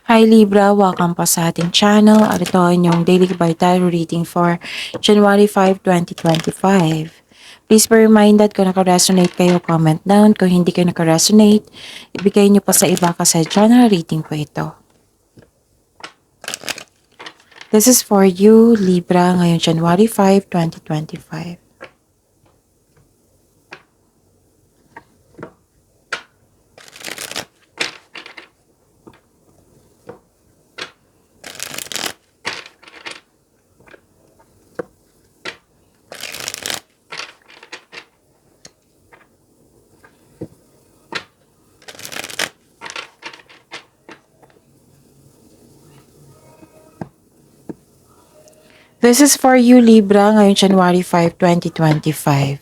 Hi Libra, welcome po sa ating channel at ito ang inyong daily vital reading for January 5, 2025. Please be reminded kung naka-resonate kayo, comment down. Kung hindi kayo naka-resonate, ibigay niyo po sa iba kasi general reading po ito. This is for you, Libra, ngayong January 5, 2025. This is for you, Libra, ngayong January 5, 2025.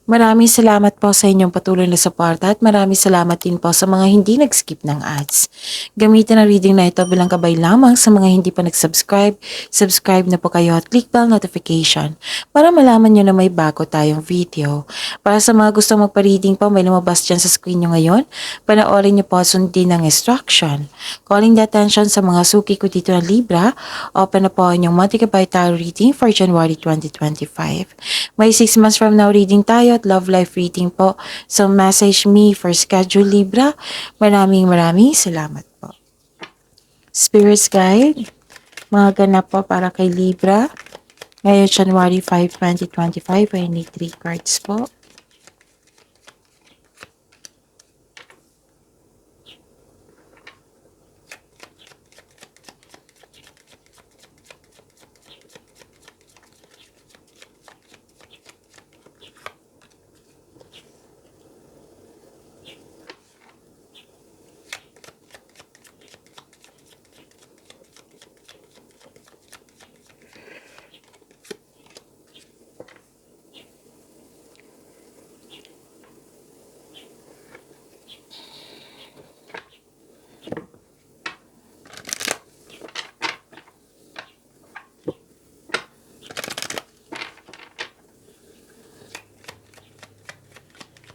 Maraming salamat po sa inyong patuloy na suporta at maraming salamat din po sa mga hindi nag-skip ng ads. Gamitin ang reading na ito bilang gabay lamang sa mga hindi pa nag-subscribe. Subscribe na po kayo at click bell notification para malaman nyo na may bago tayong video. Para sa mga gusto magpa-reading po, may lumabas dyan sa screen nyo ngayon. Panoorin nyo po, sundin ang instruction. Calling the attention sa mga suki ko dito ng Libra. Open na po ang inyong monthly gabay tarot reading for January 2025. May 6 months from now reading tayo at love life reading po. So message me for schedule Libra. Maraming salamat po. Spirits guide, mga ganap po para kay Libra. Ngayon January 5, 2025, I need 3 cards po.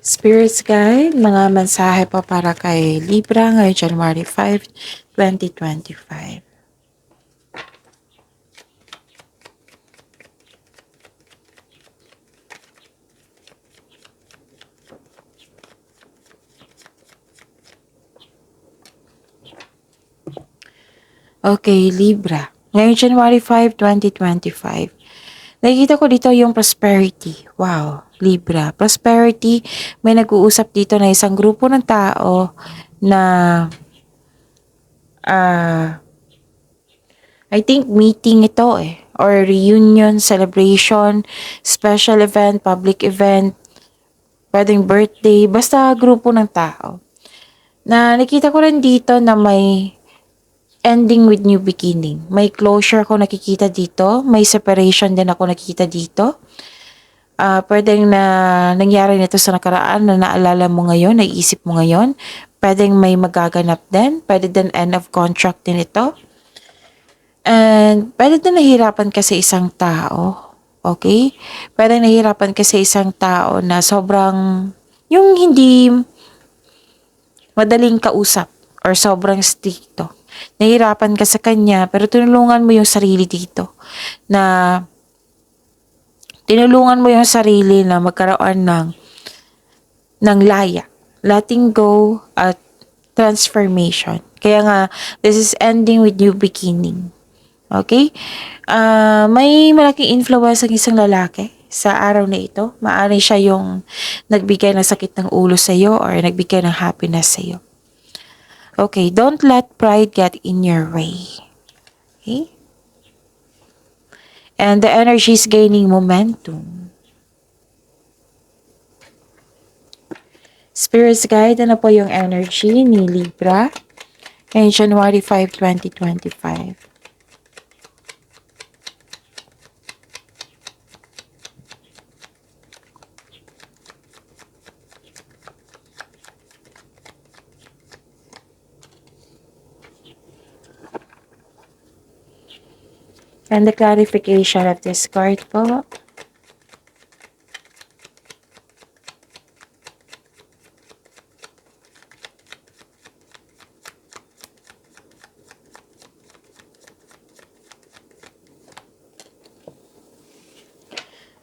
Spirits guide, mga mensahe po para kay Libra ngayong January 5, 2025. Okay, Libra. Ngayong January 5, 2025. Nakikita ko dito yung prosperity. Wow, Libra. Prosperity, may nag-uusap dito na isang grupo ng tao na I think meeting ito or reunion, celebration, special event, public event, pwedeng birthday, basta grupo ng tao. Na nakita ko rin dito na may ending with new beginning. May closure ako nakikita dito. May separation din ako nakikita dito. Pwedeng na nangyari nito sa nakaraan na naalala mo ngayon, naiisip mo ngayon. Pwedeng may magaganap din. Pwede din end of contract din ito. And pwede din nahirapan ka sa isang tao. Okay? Pwede nahirapan ka sa isang tao na sobrang, yung hindi madaling kausap or sobrang stricto. Nahirapan ka sa kanya pero tinulungan mo yung sarili dito na magkaroon ng laya, letting go at transformation. Kaya nga, this is ending with new beginning. Okay? May malaking influence ang isang lalaki sa araw na ito. Maaari siya yung nagbigay ng sakit ng ulo sa iyo or nagbigay ng happiness sa iyo. Okay, don't let pride get in your way. Okay? And the energy is gaining momentum. Spirits guide, ano po yung energy ni Libra ngayong January 5, 2025? And the clarification of this card po.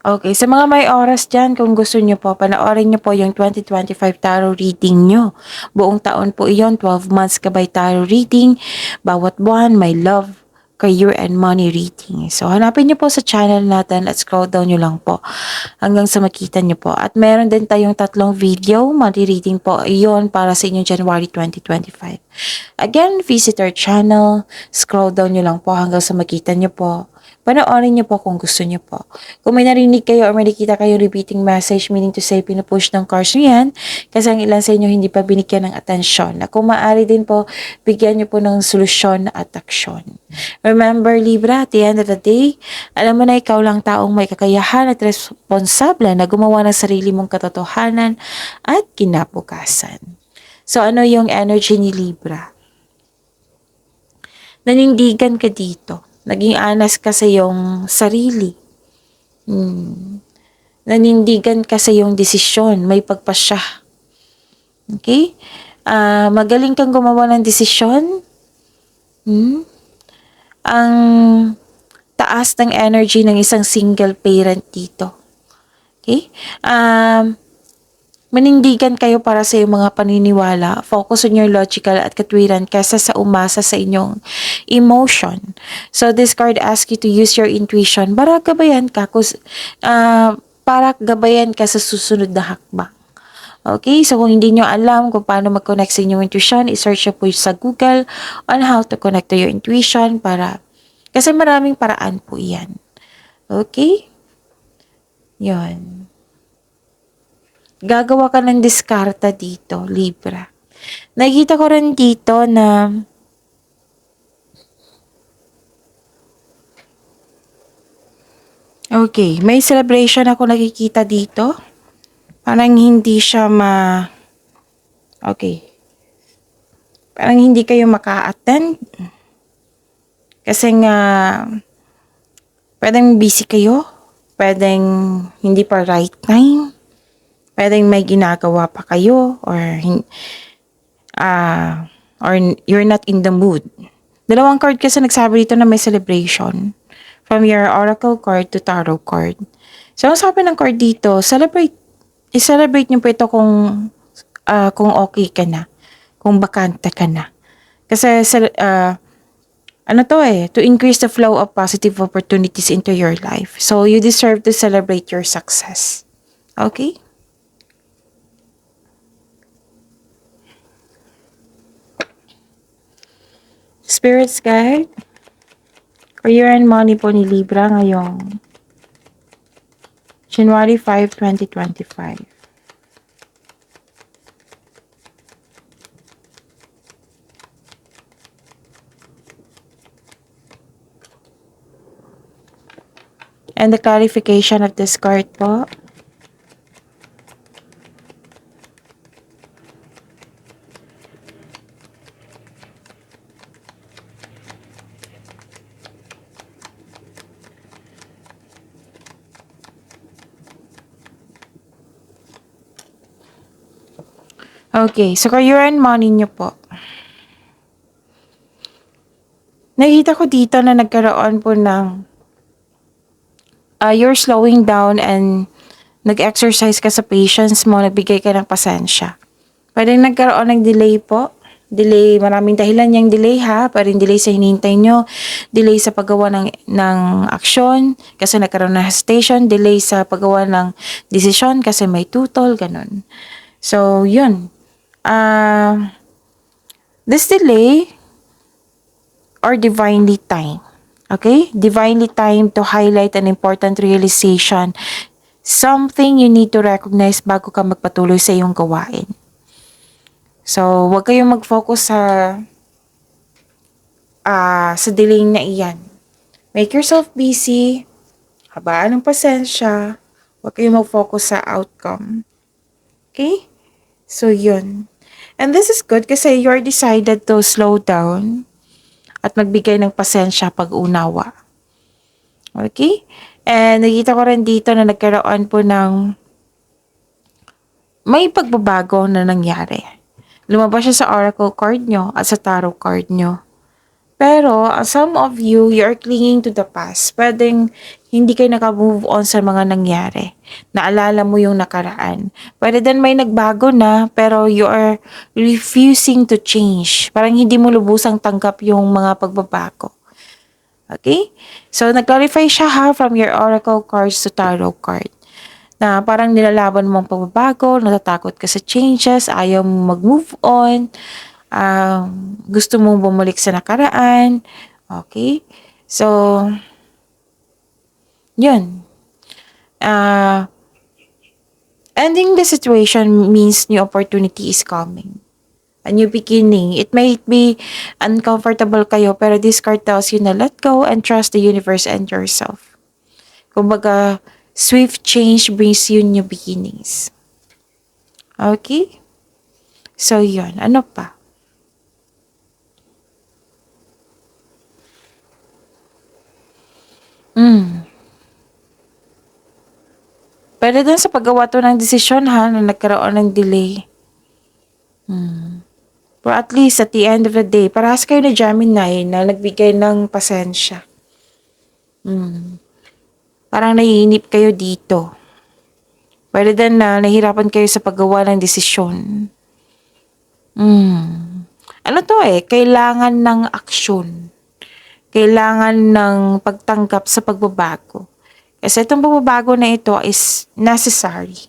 Okay, sa mga may oras dyan, kung gusto nyo po, panoorin nyo po yung 2025 tarot reading nyo. Buong taon po iyon, 12 months kabay tarot reading. Bawat buwan, may love, career, and money reading. So, hanapin nyo po sa channel natin at scroll down nyo lang po hanggang sa makita nyo po. At meron din tayong 3 video, money reading po iyon para sa inyong January 2025. Again, visit our channel, scroll down nyo lang po hanggang sa makita nyo po. Panoorin niyo po kung gusto niyo po. Kung may narinig kayo or may nakita kayo repeating message, meaning to say, pinupush ng cards niyo yan, kasi ang ilan sa inyo hindi pa binigyan ng atensyon. Na kung maaari din po, bigyan niyo po ng solusyon at aksyon. Remember, Libra, at the end of the day, alam mo na ikaw lang taong may kakayahan at responsable na gumawa ng sarili mong katotohanan at kinabukasan. So, ano yung energy ni Libra? Nanindigan ka dito. Naging honest ka sa iyong sarili. Nanindigan ka sa iyong desisyon. May pagpasya. Okay? Magaling kang gumawa ng desisyon. Ang taas ng energy ng isang single parent dito. Okay? Manindigan kayo para sa iyong mga paniniwala. Focus on your logical at katwiran kaysa sa umasa sa inyong emotion. So, this card asks you to use your intuition para gabayan ka, sa susunod na hakbang. Okay? So, kung hindi nyo alam kung paano mag-connect sa inyong intuition, i-search nyo po sa Google on how to connect to your intuition kasi maraming paraan po yan. Okay? Yun. Gagawa ka ng diskarta dito, Libra. Nakikita ko rin dito na okay, may celebration ako nakikita dito. Parang hindi siya okay. Parang hindi kayo maka-attend. Kasi nga pwedeng busy kayo. Pwedeng hindi pa right time. Pwedeng may ginagawa pa kayo or you're not in the mood. Dalawang card kasi nagsabi dito na may celebration. From your oracle card to tarot card. So, ang sabi ng card dito, i-celebrate niyo po ito kung okay ka na. Kung bakante ka na. Kasi, to increase the flow of positive opportunities into your life. So, you deserve to celebrate your success. Okay? Spirits guide, career and money po ni Libra ngayong January 5, 2025. And the clarification of this card po. Okay, so career and money nyo po. Nakita ko dito na nagkaroon po ng you're slowing down and nag-exercise ka sa patience mo, nagbigay ka ng pasensya. Pwede nagkaroon ng delay po. Delay, maraming dahilan yung delay ha. Pwede delay sa hinihintay nyo. Delay sa paggawa ng aksyon kasi nagkaroon ng hesitation. Delay sa paggawa ng desisyon kasi may tutol, ganun. So, yun. This delay or divinely time. Okay? Divinely time to highlight an important realization. Something you need to recognize bago ka magpatuloy sa iyong gawain. So, huwag kayong mag-focus sa delay na iyan. Make yourself busy. Habaan ng pasensya. Huwag kayong mag-focus sa outcome. Okay? So, yun. And this is good kasi you're decided to slow down at magbigay ng pasensya pag-unawa. Okay? And nakita ko rin dito na nagkaroon po ng may pagbabago na nangyari. Lumabas siya sa oracle card nyo at sa tarot card nyo. Pero, some of you, you're clinging to the past. Pwedeng hindi kayo naka-move on sa mga nangyari. Naalala mo yung nakaraan. Pwede din may nagbago na, pero you are refusing to change. Parang hindi mo lubusang tanggap yung mga pagbabago. Okay? So, nag-clarify siya ha, from your oracle cards to tarot card. Na parang nilalaban mo ang pagbabago, natatakot ka sa changes, ayaw mo mag-move on, gusto mong bumalik sa nakaraan. Okay? So, yun. Ending the situation means new opportunity is coming. A new beginning. It might be uncomfortable kayo, pero this card tells you na let go and trust the universe and yourself. Kumbaga, swift change brings you new beginnings. Okay? So, yun. Ano pa? Pero dun sa paggawa to ng desisyon ha, na nagkaroon ng delay. But at least at the end of the day, parehas kayo na Gemini na nagbigay ng pasensya. Parang naiinip kayo dito. Pwede din na nahirapan kayo sa paggawa ng desisyon. Ano to kailangan ng aksyon. Kailangan ng pagtanggap sa pagbabago. Kasi itong pagbabago na ito is necessary.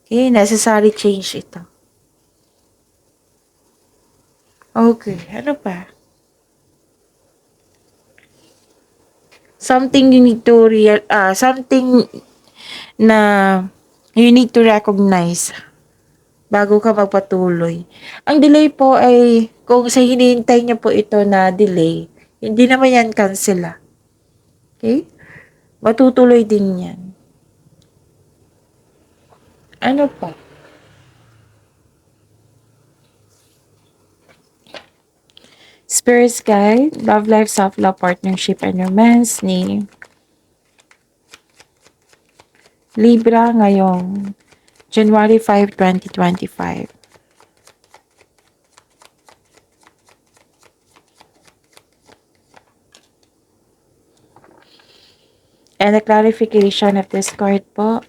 Okay, necessary change ito. Okay, ano pa? Something you need to something na you need to recognize bago ka magpatuloy. Ang delay po ay, kung sa hinihintay niyo po ito na delay, hindi naman yan cancel. Okay? Matutuloy din yan. Ano pa? Spirit's Guide, Love Life, Self-Love, Partnership, and Romance ni Libra ngayong January 5, 2025. And the clarification of this card po.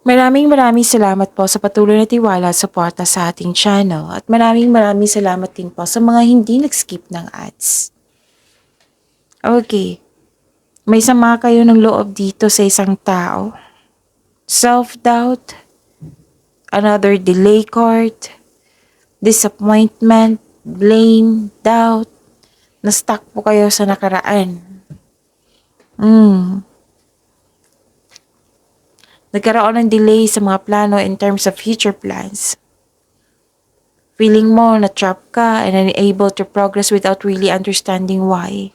Maraming salamat po sa patuloy na tiwala at suporta sa ating channel. At maraming salamat din po sa mga hindi nag-skip ng ads. Okay. May sama kayo ng loob dito sa isang tao. Self-doubt. Another delay card. Disappointment. Blame. Doubt. Na-stuck po kayo sa nakaraan. Nagkaroon ng delay sa mga plano in terms of future plans. Feeling mo na-trap ka and unable to progress without really understanding why.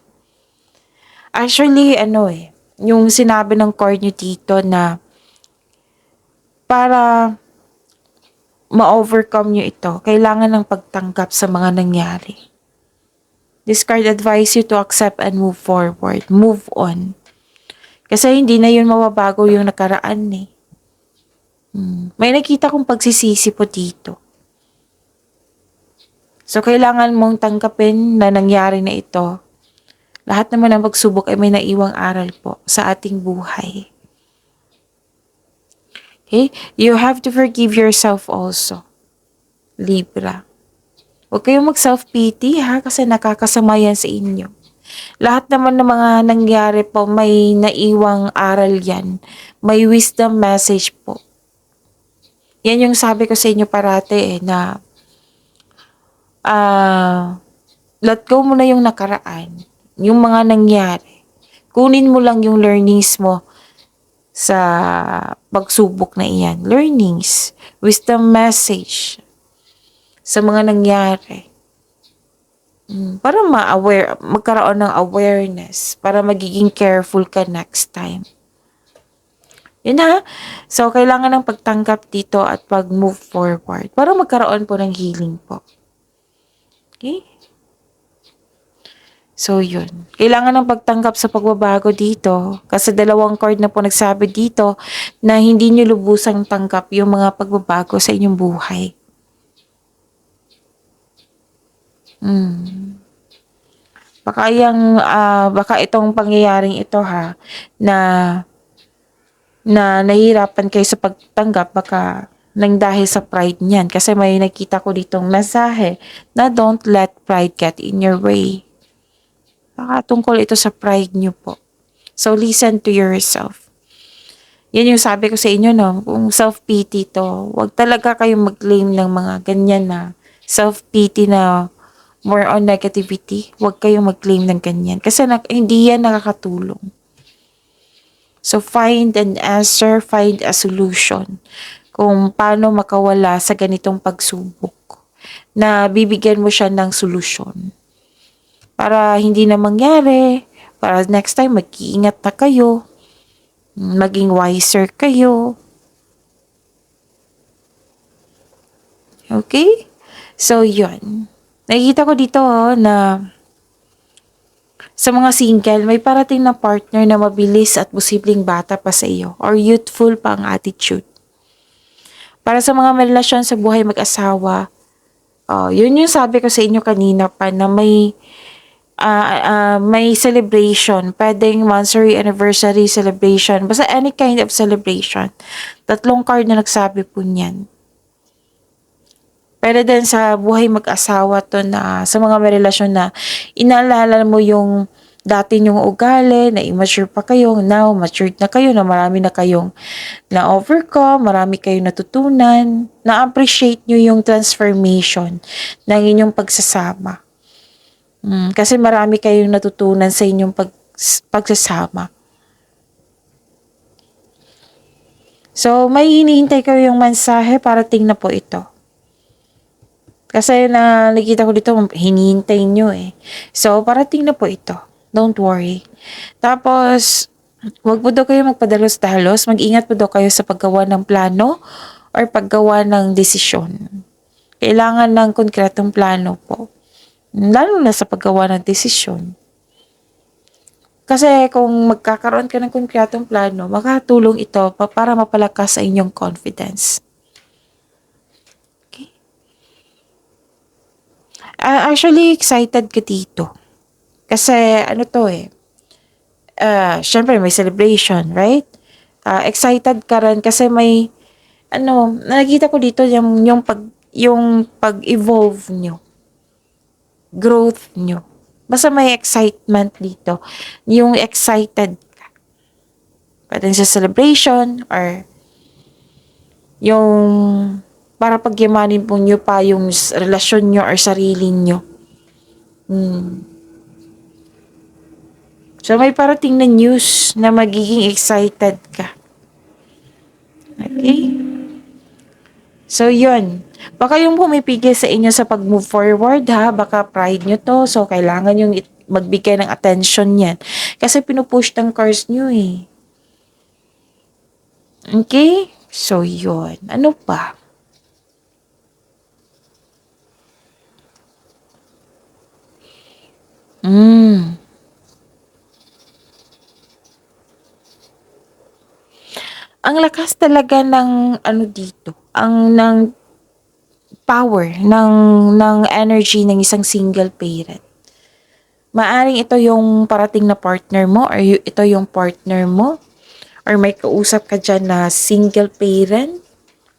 Actually, yung sinabi ng card nyo dito na para ma-overcome nyo ito, kailangan ng pagtanggap sa mga nangyari. This card advise you to accept and move forward. Move on. Kasi hindi na yun mababago yung nakaraan May nakita kong pagsisisi po dito. So, kailangan mong tanggapin na nangyari na ito. Lahat naman ng pagsubok ay may naiwang aral po sa ating buhay. Okay? You have to forgive yourself also. Libra. Huwag kayong mag-self-pity kasi nakakasama yan sa inyo. Lahat naman ng mga nangyari po, may naiwang aral yan. May wisdom message po. Yan yung sabi ko sa inyo parate na let go mo na yung nakaraan. Yung mga nangyari. Kunin mo lang yung learnings mo sa pagsubok na iyan. Learnings. Wisdom message sa mga nangyari. Para magkaroon ng awareness. Para magiging careful ka next time. Yun So, kailangan ng pagtanggap dito at pag-move forward. Para magkaroon po ng healing po. Okay? So, yun. Kailangan ng pagtanggap sa pagbabago dito. Kasi dalawang card na po nagsabi dito na hindi nyo lubusang tanggap yung mga pagbabago sa inyong buhay. Hmm. Baka itong pangyayaring ito ha, na nahihirapan kayo sa pagtanggap, baka nang dahil sa pride niyan. Kasi may nakita ko ditong mensahe na don't let pride get in your way. Baka tungkol ito sa pride niyo po. So, listen to yourself. Yan yung sabi ko sa inyo, no? Kung self-pity to, wag talaga kayong mag-claim ng mga ganyan na self-pity na more on negativity. Wag kayong mag-claim ng ganyan. Kasi hindi yan nakakatulong. So, find an answer, find a solution kung paano makawala sa ganitong pagsubok na bibigyan mo siya ng solusyon. Para hindi na mangyari, para next time mag-iingat na kayo, maging wiser kayo. Okay? So, yun. Nakikita ko dito na sa mga single, may parating na partner na mabilis at posibleng bata pa sa iyo or youthful pa ang attitude. Para sa mga may relasyon sa buhay mag-asawa, yun yung sabi ko sa inyo kanina pa na may celebration. Pwedeng monthsary, anniversary celebration. Basta any kind of celebration. 3 card na nagsabi po niyan. Pero din sa buhay mag-asawa to na sa mga may relasyon na inaalala mo yung dati nyong ugali, na immature pa kayo, now matured na kayo, na marami na kayong na-overcome, marami kayong natutunan, na-appreciate nyo yung transformation ng inyong pagsasama. Kasi marami kayong natutunan sa inyong pagsasama. So, may hinihintay kayo yung mensahe, parating na po ito. Kasi nakikita ko dito, hinihintay nyo eh. So, parating na po ito. Don't worry. Tapos, wag po daw kayo magpadalos-dalos. Mag-ingat po daw kayo sa paggawa ng plano or paggawa ng desisyon. Kailangan ng konkretong plano po. Lalo na sa paggawa ng desisyon. Kasi kung magkakaroon ka ng konkretong plano, makatulong ito para mapalakas sa inyong confidence. Okay? Actually, excited ka dito. Kasi ano to eh, syempre may celebration, right? Excited ka rin kasi may, nakikita ko dito yung pag-evolve nyo, growth nyo. Basta may excitement dito. Yung excited ka. Pwede sa celebration or yung para pagyamanin po nyo pa yung relasyon nyo or sarili nyo. So, may parating na news na magiging excited ka. Okay? So, yun. Baka yung pumipigil sa inyo sa pag-move forward, ha? Baka pride nyo to. So, kailangan yung magbigay ng attention yan. Kasi pinupush ng cards nyo, eh. Okay? So, yun. Ano pa? Ang lakas talaga ng dito, ng power ng energy ng isang single parent. Maaring ito yung parating na partner mo or ito yung partner mo or may kausap ka dyan na single parent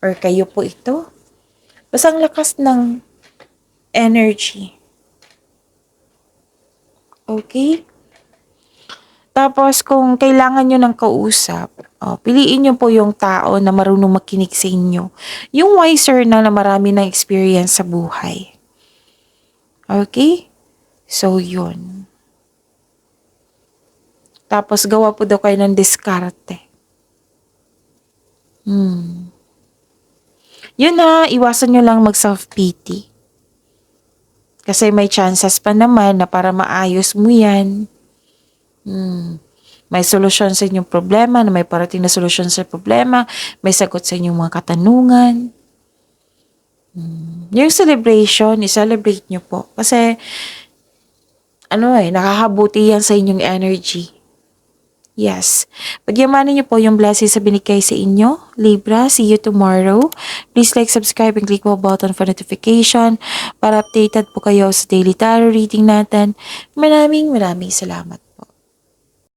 or kayo po ito. Basta ang lakas ng energy. Okay? Tapos kung kailangan nyo ng kausap, piliin nyo po yung tao na marunong makinig sa inyo. Yung wiser na marami ng experience sa buhay. Okay? So, yun. Tapos, gawa po daw kayo ng diskarte. Yun na, iwasan nyo lang mag-self-pity. Kasi may chances pa naman na para maayos mo yan. May solusyon sa inyong problema, na may parating na solusyon sa problema, may sagot sa inyong mga katanungan. Yung celebration, i-celebrate nyo po. Kasi, nakakabuti yan sa inyong energy. Yes. Pagyamanin niyo po yung blessings sa binigay sa inyo. Libra, see you tomorrow. Please like, subscribe, and click po button for notification para updated po kayo sa daily tarot reading natin. Maraming salamat.